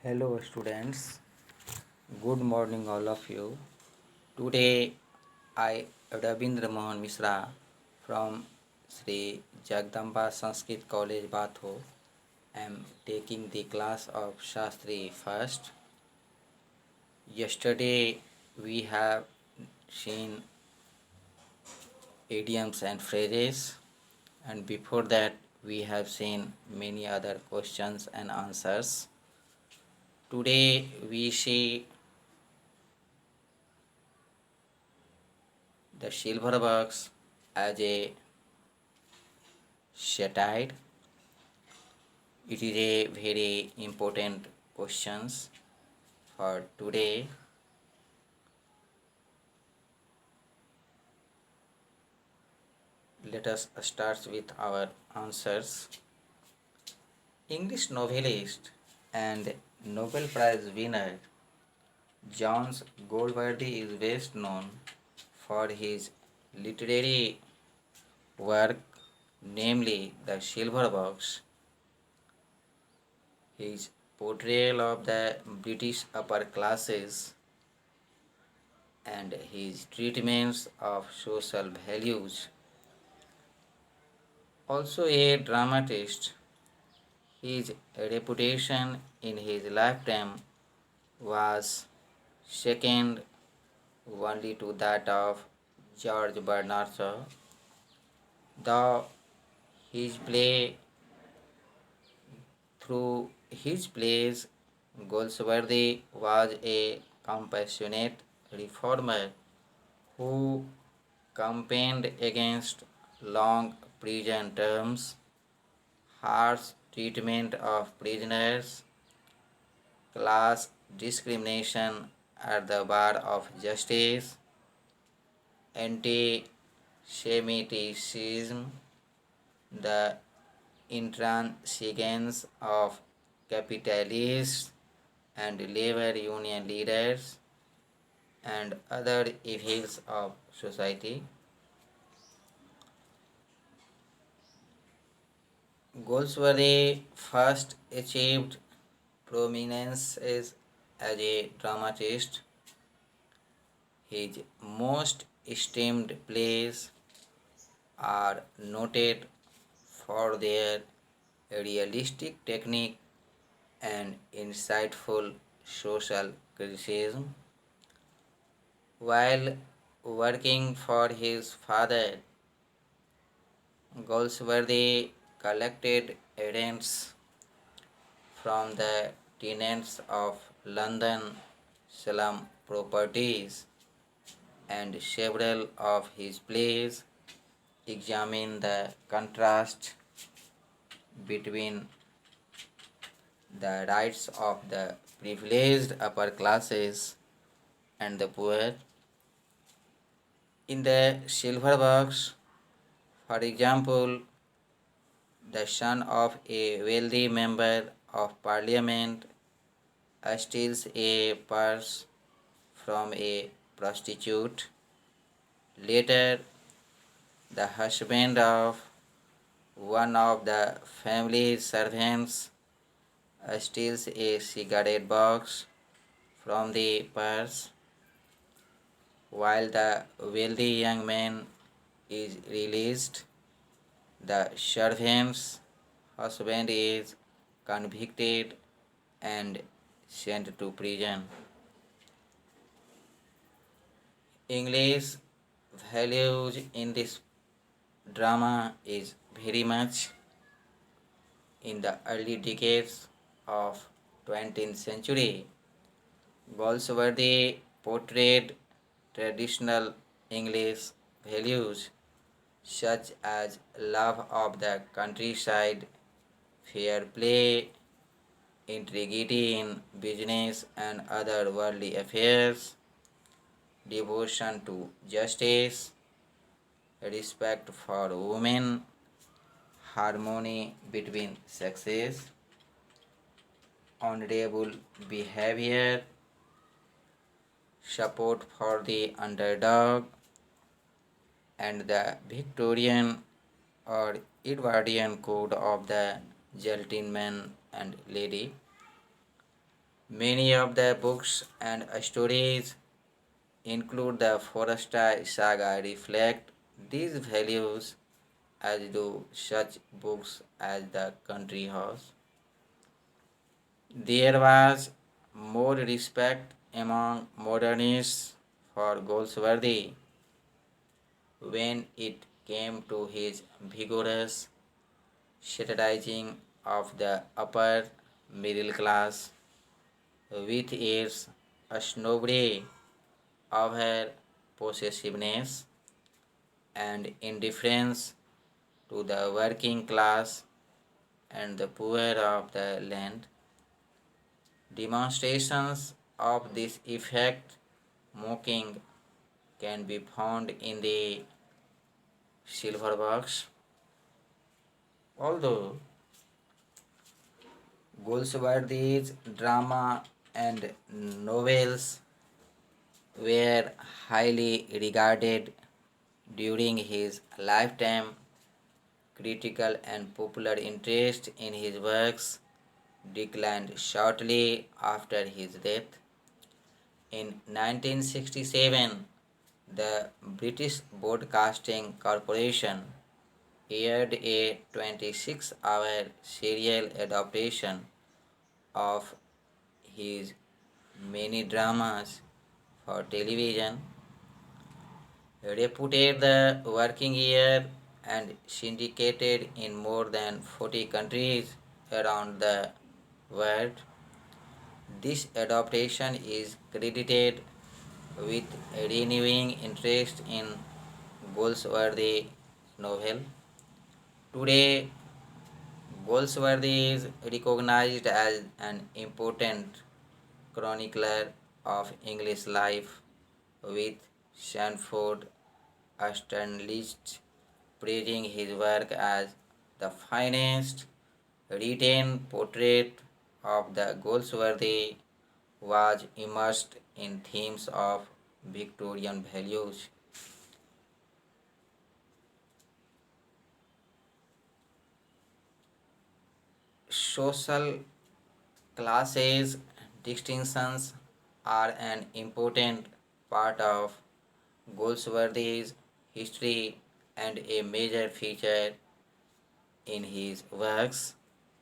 Hello students, good morning all of you. Today I Rabindra Mohan Mishra from Sri Jagdamba Sanskrit College Batho am taking the class of Shastri first. Yesterday we have seen idioms and phrases, and before that we have seen many other questions and answers. Today we see the silver box as a satire. It is a very important questions for today. Let us start with our answers. English novelist and Nobel Prize winner John Goldberry is best known for his literary work, namely The Silver Box. His portrayal of the British upper classes and his treatments of social values. Also a dramatist, his reputation in his lifetime was second only to that of George Bernard Shaw. Though his play through his plays, Goldsworthy was a compassionate reformer who campaigned against long prison terms, harsh treatment of prisoners, class discrimination at the bar of justice, anti Semitism, the intransigence of capitalists and labor union leaders, and other evils of society. Goldsworthy first achieved prominence as a dramatist. His most esteemed plays are noted for their realistic technique and insightful social criticism. While working for his father, Goldsworthy collected rents from the tenants of London slum properties, and several of his plays examine the contrast between the rights of the privileged upper classes and the poor. In the silver box, for example, the son of a wealthy member of parliament steals a purse from a prostitute. Later, the husband of one of the family servants steals a cigarette box from the purse. While the wealthy young man is released, the servant's husband is convicted and sent to prison. English values in this drama is very much in the early decades of 20th century. Goldsworthy portrayed traditional English values such as love of the countryside, fair play, integrity in business and other worldly affairs, devotion to justice, respect for women, harmony between sexes, honorable behavior, support for the underdog, and the Victorian or Edwardian code of the gentleman and lady. Many of the books and stories include the Foresta saga reflect these values as do such books as The Country House. There was more respect among modernists for Goldsworthy when it came to his vigorous satirizing of the upper middle class with its snobbery of her possessiveness and indifference to the working class and the poor of the land. Demonstrations of this effect mocking can be found in the silver box. Although Goldsworthy's drama and novels were highly regarded during his lifetime, critical and popular interest in his works declined shortly after his death. In 1967, the British Broadcasting Corporation aired a 26-hour serial adaptation of his many dramas for television, reputed the working year and syndicated in more than 40 countries around the world. This adaptation is credited with renewing interest in Goldsworthy novel. Today, Goldsworthy is recognized as an important chronicler of English life, with Sanford Sternlicht praising his work as the finest written portrait of the Goldsworthy was immersed in themes of Victorian values. Social classes distinctions are an important part of Goldsworthy's history and a major feature in his works,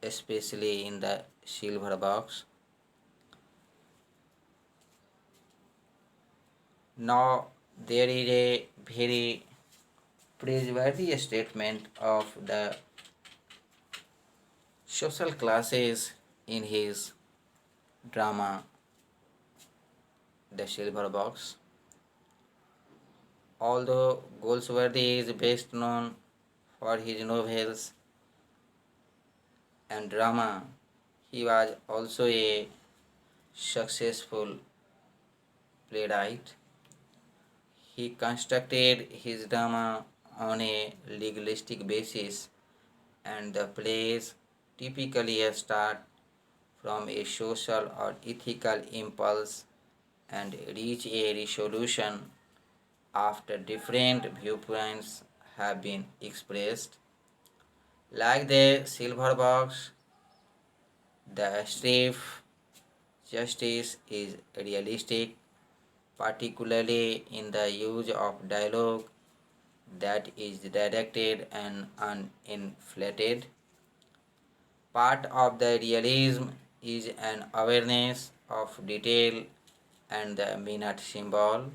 especially in the Silver Box. Now, there is a very praiseworthy statement of the social classes in his drama The Silver Box. Although Goldsworthy is best known for his novels and drama, he was also a successful playwright. He constructed his drama on a legalistic basis, and the plays typically start from a social or ethical impulse and reach a resolution after different viewpoints have been expressed. Like the silver box, the stiff justice is realistic, particularly in the use of dialogue that is directed and uninflated. Part of the realism is an awareness of detail and the minute symbol.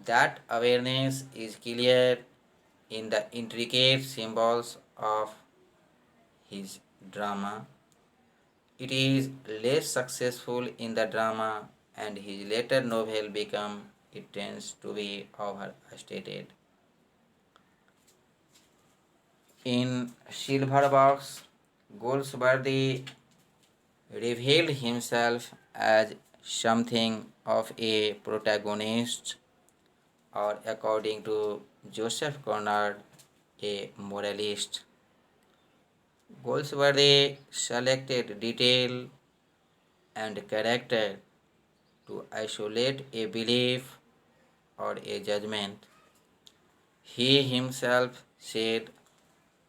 That awareness is clear in the intricate symbols of his drama. It is less successful in the drama, and his later novel become it tends to be overstated. In Silver Box, Goldsworthy revealed himself as something of a protagonist, or according to Joseph Conrad, a moralist. Goldsworthy selected detail and character to isolate a belief or a judgment. He himself said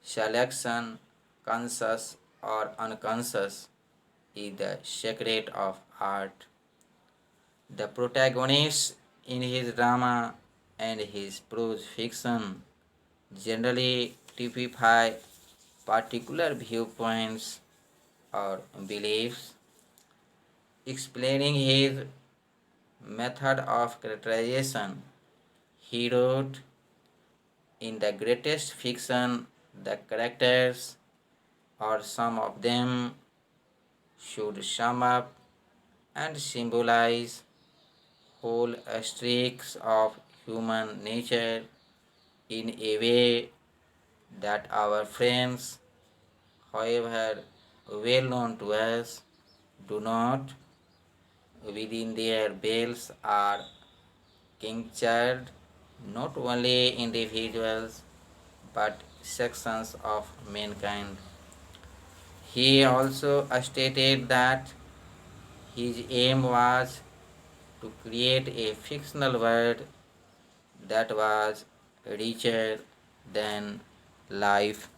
selection, conscious or unconscious, is the secret of art. The protagonists in his drama and his prose fiction generally typify particular viewpoints or beliefs, explaining his method of characterization. He wrote, in the greatest fiction, the characters, or some of them, should sum up and symbolize whole streaks of human nature in a way that our friends, however well known to us, do not. Within their bells are tinctured not only individuals but sections of mankind. He also stated that his aim was to create a fictional world that was richer than life